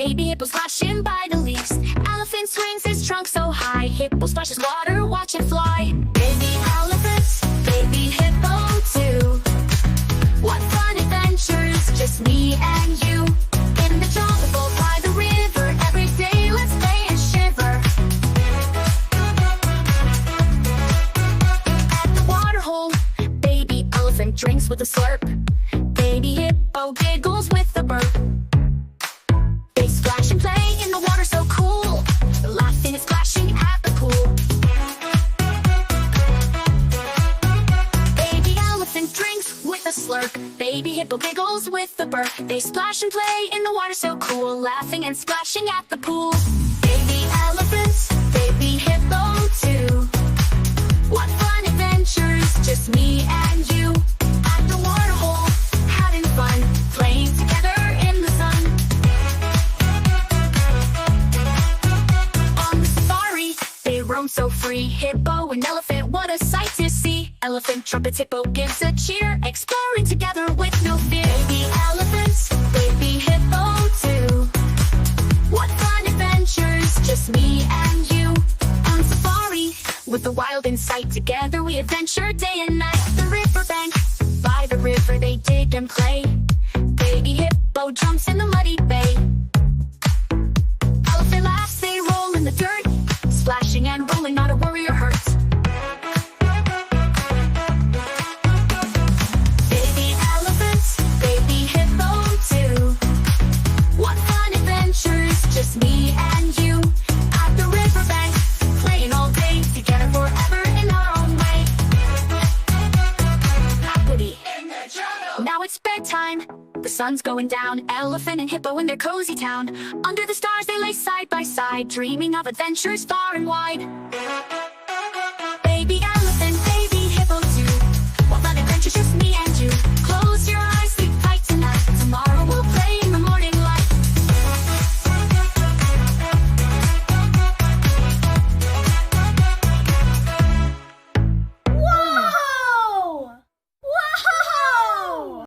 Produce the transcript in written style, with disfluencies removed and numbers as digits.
Baby hippo splashing by the leaves. Elephant swings his trunk so high. Hippo splashes water, watch it fly. Baby elephants, baby hippo too. What fun adventures, just me and you. In the jungle by the river, every day let's play and shiver. At the waterhole, baby elephant drinks with a slurp. Baby hippo giggles with a burp. They splash and play in the water so cool, laughing and splashing at the pool. Baby elephant drinks with a slurp. Baby hippo giggles with the burp. They splash and play in the water so cool, laughing and splashing at the pool. Baby elephants, baby hippo too. What fun adventures, just me and you. At the waterhole, having fun, playing together in the sun. On the safari, they roam so free. Hippo and elephant, what a sight to see. Elephant trumpets, hippo gives a cheer, exploring together with no fear. Baby elephants, baby hippo too. What fun adventures, just me and you. On safari, with the wild in sight, together we adventure day and night. The riverbank, by the river they dig and play. Baby hippo jumps in the muddy bay. Elephant laughs, they roll in the dirt, splashing and rolling, not a worry or hurt. Baby elephants, baby hippo too. What fun adventures, just me and you. At the riverbank, playing all day, together forever in our own way. Happily in the jungle. Now it's bedtime, the sun's going down. Elephant and hippo in their cozy town. Under the stars they lay side by side, dreaming of adventures far and wide.